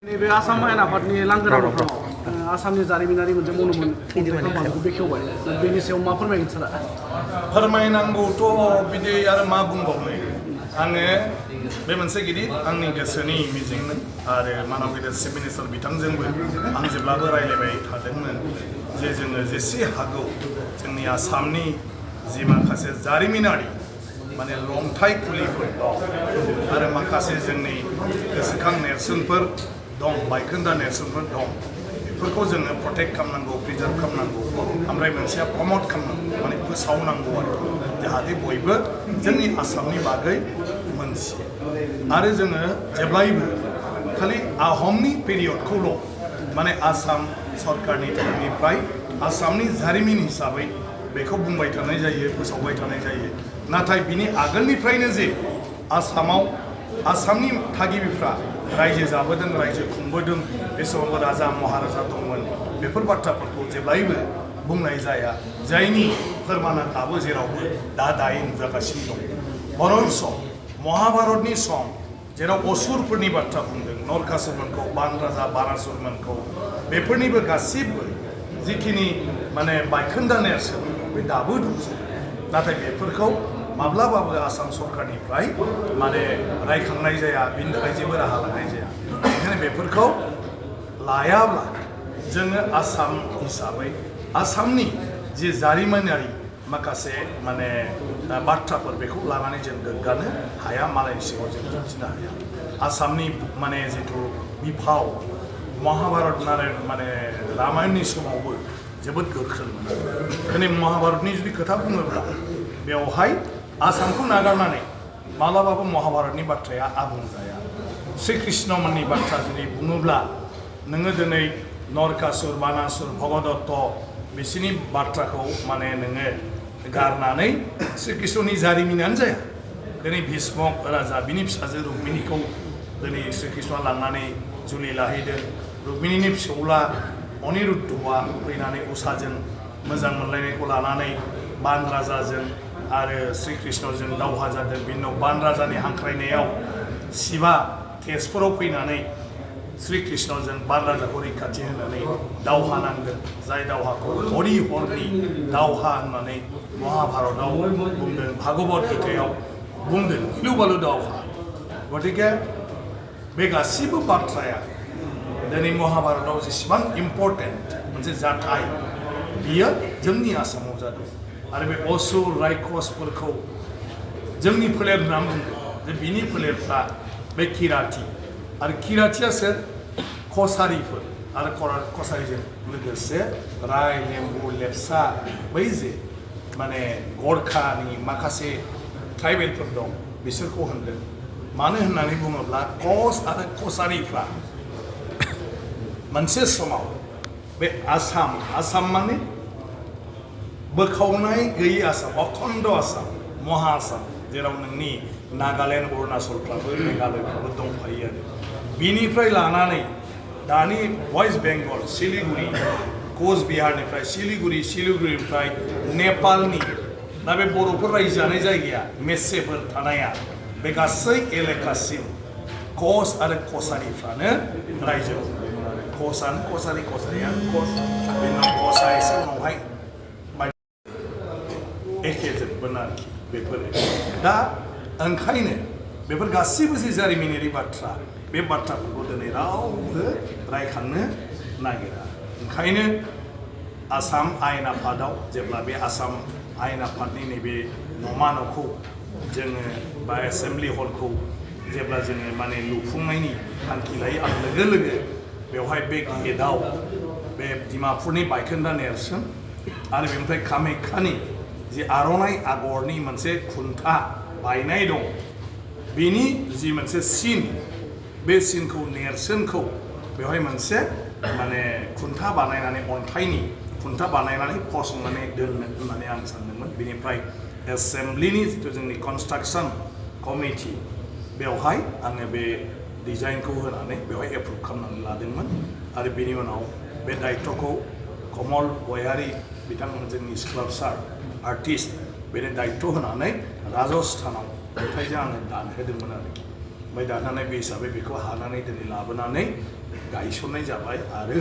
नैबे आसाम आयेन आफादनि लांगोनाफ्राव आसामनि जारिमिनारि मोनसे मनुमेन्ट बेखेवबाय बेनि सायाव मा फोरमायगोन सारा फोरमायनांगौथ' बिदि आरो मा बुंबावनो आङो बे मोनसे गिदिर आंनि गोसोनि मिजिंमोन आरो मानाव गेदेर चिफ मिनिस्टार बिथांजोंबो आं जेब्लाबो रायलायबाय थादोंमोन जे जोङो जेसे हागौ जोंनि आसामनि जि माखासे जारिमिनारि माने लंथाइ खुलिफोर दं आरो माखासे जोंनि गोसोखां नेरसोनफोर दं बायखोन्दा नेरसोनफोर दं बेफोरखौ जोङो प्रटेक्ट खालामनांगौ प्रिजार्भ खालामनांगौ ओमफ्राय मोनसेया प्रमट खालामनांगौ माने फोसावनांगौ आरो जाहाथे बयबो जोंनि आसामनि बागै मोनथियो आरो जोङो जेब्लायबो खालि आहमनि पिरियडखौल' माने आसाम सरकारनि तरफनिफ्राय आसामनि जारिमिन हिसाबै बेखौ बुंबाय थानाय जायो फोसावबाय थानाय जायो नाथाय बिनि आगोलनिफ्रायनो जे आसामाव आसामनि थागिबिफ्रा रायजो जाबोदों रायजो खुंबोदों बे समाव राजा महाराजा दंमोन बेफोर बाथ्राफोरखौ जेब्लायबो बुंनाय जाया जायनि फोरमाना दाबो जेरावबो दायो नुजागासिनो दं बरन्स महाभारतनि सम जेराव असुरफोरनि बाथ्रा बुंदों नरकासुरमोनखौ बान राजा बानासुरमोनखौ बेफोरनिबो गासिबो जिखिनि माने बायखोन्दा नेरसोन बे दाबो दं नाथाय बेफोरखौ माब्लाबाबो आसाम सरकारनिफ्राय माने रायखांनाय जाया बिनि थाखाय जेबो राहा लानाय जाया बेनिखायनो बेफोरखौ लायाब्ला जोङो आसाम हिसाबै आसामनि जि जारिमिनारि माखासे माने बाथ्राफोर बेखौ लानानै जों गोग्गानो हाया मालायनि सिगाङाव जों दिन्थिनो हाया आसामनि माने जिथु बिफाव महाभारत माने रामायणनि समावबो जोबोद गोख्रोंमोन दिनै महाभारतनि जुदि खोथा बुङोब्ला बेवहाय आसामखौ नागारनानै माब्लाबाबो महाभारतनि बाथ्राया आबुं जाया श्री कृष्णमोननि बाथ्रा जुदि बुङोब्ला नोङो दिनै नरकासुर बानासुर भगदत्त बिसोरनि बाथ्राखौ माने नोङो गारनानै श्री कृष्णनि जारिमिनानो जाया दिनै भीष्मक राजा बिनि फिसाजो रुक्मिणीखौ दिनै श्री कृष्णआ लांनानै जुलि लाहैदों रुक्मिणीनि फिसौला अनिरुद्धआ फैनानै उषाजों मोजां मोनलायनायखौ लानानै बान राजाजों आरो श्री कृष्णजों दावहा जादों बिनि उनाव बान राजानि हांख्रायनायाव शिबा तेजपुराव फैनानै श्री कृष्णजों बान राजाखौ रैखाथि होनानै दावहा नांदों जाय दावहाखौ हरि हरनि दावहा होननानै महाभारतआव बुंदों भागवत गीतायाव बुंदों गिलु बालु दावहा गतिके बे गासिबो बाथ्राया दिनै महाभारतआव जेसेबां इम्पर्टेन्ट मोनसे जाथाय बियो जोंनि आसामाव जादों आरो बे असुर रायखसफोरखौ जोंनि फोलेर होननानै बुंदों जे बिनि फोलेरफ्रा बे किराति आरो किरातिया सोर कसारिफोर आरो कसारिजों लोगोसे राय लेम्बु लेप्सा बै जे माने गरखानि माखासे ट्राइबेलफोर दं बिसोरखौ होनदों मानो होननानै बुङोब्ला कस आरो कसारिफ्रा मोनसे समाव बे आसाम माने बोखावनाय गैयै आसाम अखण्ड आसाम महा आसाम जेराव नोंनि नागालेण्ड अरुणाचलफ्राबो मेघालयफ्राबो दंफायो आरो बिनिफ्राय लानानै दानि वेस्ट बेंगल सिलिगुरि कचबिहारनिफ्राय सिलिगुरिनिफ्राय नेपालनि दा बे बर'फोर रायजो जानाय जायगाया मेसेफोर थानाया बे गासै एलेकासिम कस आरो कसारिफ्रानो रायजो खुंदोंमोन आरो कसानो कसारिया कस बेनि उनाव कसा एसे उनावहाय एखे जोबगोन आरोखि बेफोरो दा ओंखायनो बेफोर गासैबो जि जारिमिनारि बाथ्रा बे बाथ्राफोरखौ दिनै रावबो रायखांनो नागिरा ओंखायनो आसाम आयेन आफादाव जेब्ला बे आसाम आयेन आफादनि नैबे नमा न'खौ जोङो बा एसेम्बलि हलखौ जेब्ला जोङो माने लुफुंनायनि थांखि लायो आरो लोगो लोगो बेवहाय बे गेटआव बे डिमापुरनि बायखोन्दा नेरसोन आरो बेनिफ्राय कामाख्यानि जि आर'नाइ आगरनि मोनसे खुन्था बायनाय दं बेनि जि मोनसे सिन बे सिनखौ नेरसोनखौ बेवहाय मोनसे माने खुन्था बानायनानै अन्थाइनि खुन्था बानायनानै फसंनानै दोननो होननानै आं सानदोंमोन बेनिफ्राय एसेम्बलिनि जिथु जोंनि कनस्ट्राक्सन कमिटि बेवहाय आङो बे डिजाइनखौ होनानै बेवहाय एप्रुभ खालामनानै लादोंमोन आरो बेनि उनाव बे दायित्वखौ कमल गयारि बिथांमोन जोंनि स्काल्पचार आर्टिस्ट बेनो दायित्व होनानै राजस्थानाव अन्थाइजों आङो दानहोदोंमोन आरोखि ओमफ्राय दाननानै बे हिसाबै बेखौ हानानै दिनै लाबोनानै गायसननाय जाबाय आरो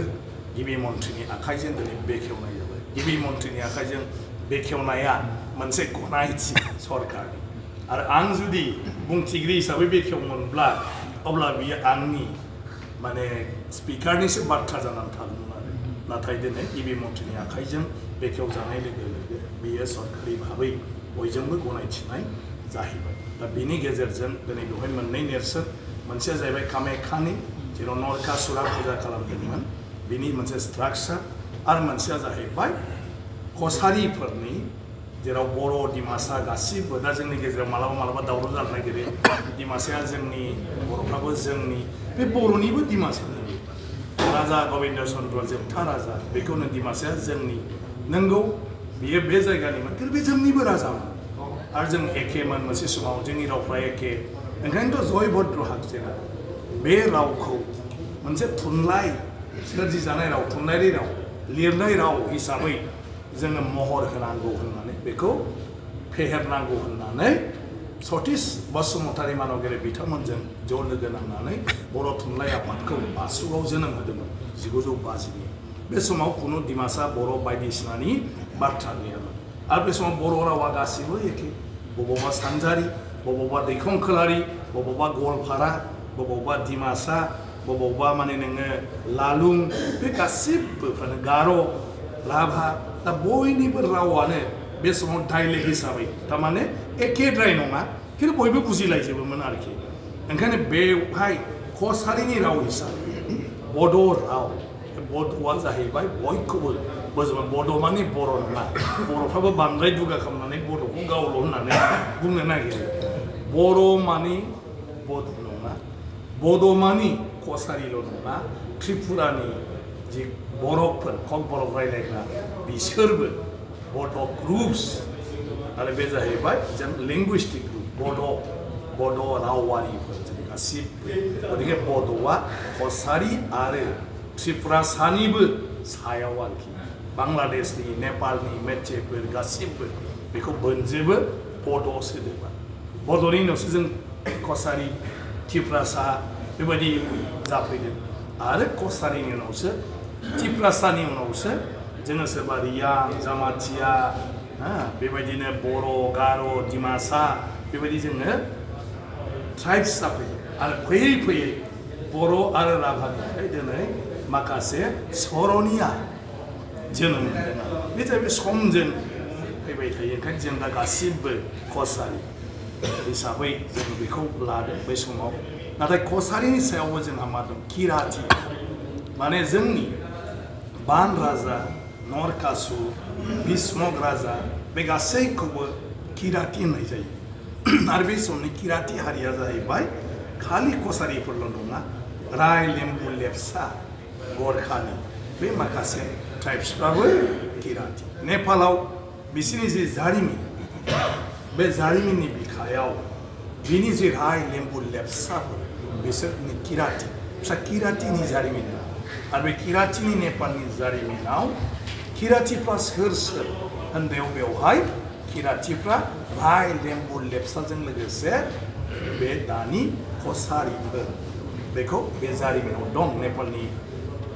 गिबि मन्थ्रिनि आखाइजों दिनै बेखेवनाय जाबाय गिबि मन्थ्रिनि आखाइजों बेखेवनाया मोनसे गनायथि सरकारनि आरो आं जुदि बुंथिगिरि हिसाबै बेखेवमोनब्ला अब्ला बियो आंनि माने स्पिकारनिसो बाथ्रा जानानै थागौमोन आरो नाथाय दिनै गिबि मन्थ्रिनि आखाइजों बेखेवजानाय लोगो लोगो बियो सरकारि भाबै बयजोंबो गनायथिनाय जाहैबाय दा बिनि गेजेरजों दिनै बेवहाय मोननै नेरसोन मोनसेया जाहैबाय कामाख्यानि जेराव नरकासुरा फुजा खालामदोंमोन बिनि मोनसे स्ट्राक्चार आरो मोनसेया जाहैबाय कसारिफोरनि जेराव बर' डिमासा गासिबो दा जोंनि गेजेराव मालाबा मालाबा दावराव जानो नागिरो डिमासाया जोंनि बर'फ्राबो जोंनि बे बर'निबो डिमासानि राजा गबिन्द चन्द्र जोबथा राजा बेखौनो डिमासाया जोंनि नंगौ बियो बे जायगानिमोन खिन्थु बे जोंनिबो राजामोन आरो जों एखेमोन मोनसे समाव जोंनि रावफ्रा एखे ओंखायनोथ' जयभद्र हागजेरा बे रावखौ मोनसे थुनलाइ सोरजिजानाय राव थुनलाइयारि राव लिरनाय राव हिसाबै जोङो महर होनांगौ होननानै बेखौ फेहेरनांगौ होननानै सतीश बसुमतारी मानगेरे बिथांमोनजों ज' लोगो नांनानै बर' थुनलाइ आफादखौ बासुगाव जोनोम होदोंमोन 1950 बे समाव खुनु डिमासा बर' बायदिसिनानि बाथ्रा गैयामोन आरो बे समाव बर' रावा गासिबो एखे बबावबा सानजारि बबावबा दैखंखोलारि बबावबा गवालपारा बबावबा डिमासा बबावबा माने नोङो लालुं बे गासिबोफ्रानो गार' राभा दा बयनिबो रावानो बे समाव डाइलेक्ट हिसाबै थारमाने एखेद्राय नङा खिन्थु बयबो बुजिलायजोबोमोन आरोखि ओंखायनो बेवहाय कसारिनि राव हिसाबै बड' राव बड'आ जाहैबाय बयखौबो बोजोबो बड' माने बर' नङा बर'फ्राबो बांद्राय दुगा खालामनानै बड'खौ गावल' होननानै बुंनो नागिरो बर' माने बड' नङा बड' माने कसारिल' नङा त्रिपुरानि जि बर'फोर कल बर' रायलायग्रा बिसोरबो बड' ग्रुप्स आरो बे जाहैबाय जों लिंगुइस्टिक ग्रुप बड' रावारिफोर जों गासिबो गतिके बड'आ कसारि आरो त्रिपुरा सानिबो सायाव आरोखि बांलादेशनि नेपालनि मेचेफोर गासिबो बेखौ बोनजोबो बड' सोदोबा बड'नि उनावसो जों कसारि त्रिपुरासा बेबायदि जाफैदों आरो कसारिनि उनावसो त्रिपुरासानि उनावसो जोङो सोरबा रियां जामाथिया बेबायदिनो बर' गार' डिमासा बेबायदि जोङो ट्राइब्स जाफैदों आरो फैयै फैयै बर' आरो राभानिफ्राय दिनै माखासे सर'निया जोनोम मोनदों बे जाहैबाय समजों फैबाय थायो ओंखायनो जों दा गासिबो कसारि हिसाबै जों बेखौ लादों बै समाव नाथाय कसारिनि सायावबो जोंहा मा दं किराति माने जोंनि बान राजा नरकासुर भीष्मक राजा बे गासैखौबो किराति होननाय जायो आरो बे समनि किराति हारिया जाहैबाय खालि कसारिफोरल' नङा राय लेम्बु लेप्चा गरखानि बे माखासे ट्राइब्सफ्राबो किराति नेपालाव बिसोरनि जि जारिमिन बे जारिमिननि बिखायाव बिनि जि राय लेम्बु लेप्चाफोर बिसोरनि किराति फिसा किरातिनि जारिमिन दं आरो बे किरातिनि नेपालनि जारिमिनाव किरातिफ्रा सोर होननायाव बेवहाय किरातिफ्रा राय लेम्बु लेप्चाजों लोगोसे बे दानि कसारिफोर बेखौ बे जारिमिनाव दं नेपालनि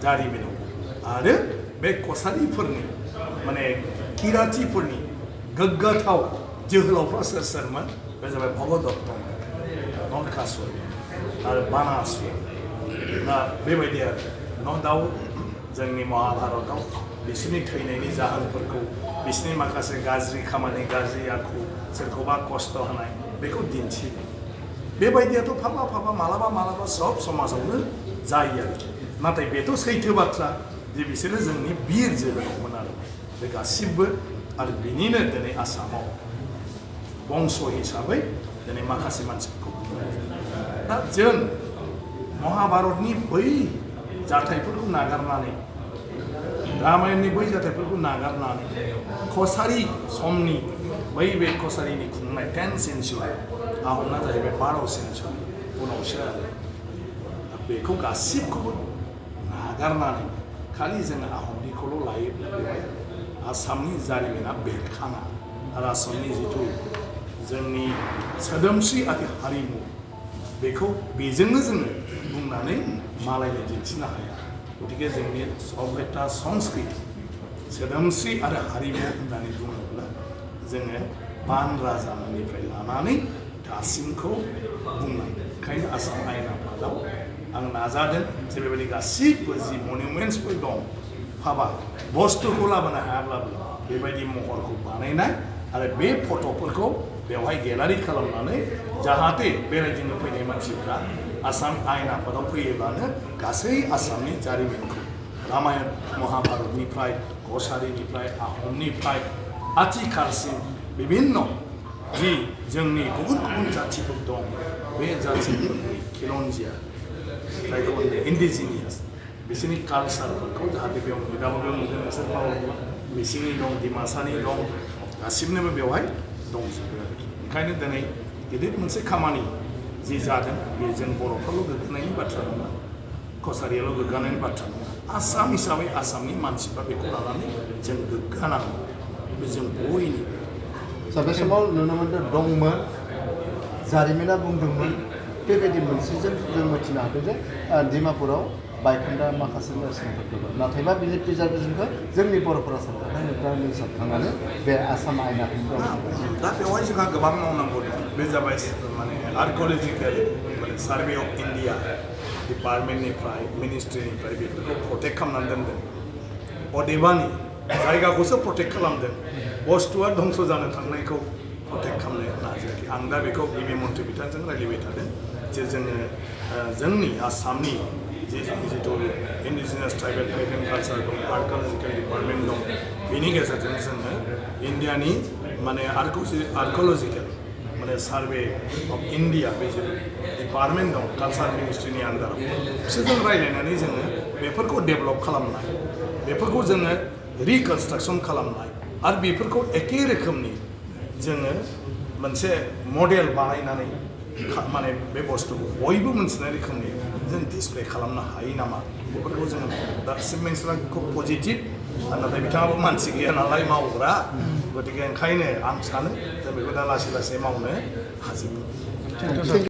जारिमिनाव आरो बे कसारिफोरनि माने किरातिफोरनि गोग्गाथाव जोहोलावफ्रा सोरमोन बे जाबाय भगदत्त नरकासुर आरो बानासुर दा बेबायदि आरो न' दाउट जोंनि महाभारतआव बिसोरनि थैनायनि जाहोनफोरखौ बिसोरनि माखासे गाज्रि खामानि गाज्रि आखु सोरखौबा खस्थ' होनाय बेखौ दिन्थियो बेबायदियाथ' फाबा मालाबा सब समाजावनो जायो आरोखि नाथाय बेथ' सैथो बाथ्रा जे बिसोरो जोंनि बिर जोहोलावमोन आरो बे गासिबो आरो बिनिनो दिनै आसामाव बंस हिसाबै दिनै माखासे मानसिफोरखौ बुंनाय जायो दा जों महाभारतनि बै जाथायफोरखौ नागारनानै रामायणनि बै जाथायफोरखौ नागारनानै कसारि समनि बै बे कसारिनि खुंनाय 10th सेन्चुरि आहमना जाहैबाय 12th सेन्चुरि उनावसो आरो बेखौ गासिबखौबो नागारनानै खालि जोङो आहमनिखौल' लायोब्ला बेवहाय आसामनि जारिमिना बेरखाङा आरो आसामनि जिथु जोंनि सोदोमस्रि आरो हारिमु बेखौ बेजोंनो जोङो बुंनानै मालायनो दिन्थिनो हाया गतिके जोंनि सभ्यता संस्कृति सोदोमस्रि आरो हारिमु होननानै बुङोब्ला जोङो बान राजानिफ्राय लानानै दासिमखौ बुंनांगोन ओंखायनो आसाम आयेन आफादाव आं नाजादों जे बेबायदि गासिबो जि मनुमेन्टसफोर दं हाबा बुस्थुखौ लाबोनो हायाब्लाबो बेबायदि महरखौ बानायनाय आरो बे फट'फोरखौ बेवहाय गेलारि खालामनानै जाहाथे बेरायदिंनो फैनाय मानसिफ्रा आसाम आयेन आफादाव फैयोब्लानो गासै आसामनि जारिमिनखौ रामायण महाभारतनिफ्राय कसारिनिफ्राय आहमनिफ्राय आथिखालसिम बिभिन्न जि जोंनि गुबुन गुबुन जाथिफोर दं बे जाथिफोरनि खिलन्जिया जायखौ होनो इन्डिजिनियास बिसोरनि कालसारफोरखौ जाहाथे बेयाव नुदाबो बेयाव नुदों नोंसोर मावोब्ला मिसिंनि दं डिमासानि दं गासिबनोबो बेवहाय दंजोबो आरोखि ओंखायनो दिनै गिदिर मोनसे खामानि जि जादों बे जों बर'फोरल' गोग्गानायनि बाथ्रा नङा कसारियाल' गोग्गानायनि बाथ्रा नङा आसाम हिसाबै आसामनि मानसिफ्रा बेखौ लानानै जों गोग्गानांगौ बे जों बयनिबो बे समाव नुनो मोन्दों दंमोन जारिमिना बुंदोंमोन बेबायदि मोनसेजों जों मिथिनो हादों जे डिमापुराव बायखोन्दा माखासे नेरसोनफोर दङ नाथायबा बिनि प्रिजार्भेसनखौ जोंनि बर'फोरा सानदों नोंथांनि सानखांनानै बे आसाम आयेनाखौ दा बेवहाय जोंहा गोबां मावनांगौ दं बे जाबाय माने आर्किअलजिकेल माने सार्भे अफ इन्डिया डिपार्टमेन्टनिफ्राय मिनिस्ट्रिनिफ्राय बेफोरखौ प्रटेक्ट खालामनानै दोनदों अदेबानि जायगाखौसो प्रटेक्ट खालामदों बुस्थुआ धंस जानो थांनायखौ प्रटेक्ट खालामनो नाजायाखै आं दा बेखौ गिबि मन्थ्रि बिथांजों रायज्लायबाय थादों जे जोङो जोंनि आसामनि जिथु indigenous tribal health and culture दं आर्किअलजिकेल डिपार्टमेन्ट दं बेनि गेजेरजों जोङो इन्डियानि माने आर्किअलजिकेल माने सार्भे अफ इन्डिया बे जिथु डिपार्टमेन्ट दं कालचार मिनिस्ट्रिनि आन्दाराव बिसोरजों रायज्लायनानै जोङो बेफोरखौ डेभेलप खालामनाय बेफोरखौ जोङो रिकनस्ट्राक्सन खालामनाय आरो बेफोरखौ एखे रोखोमनि जोङो मोनसे मडेल बानायनानै माने बे बुस्थुखौ बयबो मोनथिनाय रोखोमनि जों डिसप्ले खालामनो हायो नामा बेफोरखौ जोङो दा सिमेन्सफ्रा खुब पजिटिभ नाथाय बिथाङाबो मानसि गैया नालाय मावग्रा गतिके ओंखायनो आं सानो जों बेखौ दा लासै लासै मावनो हाजोबगोन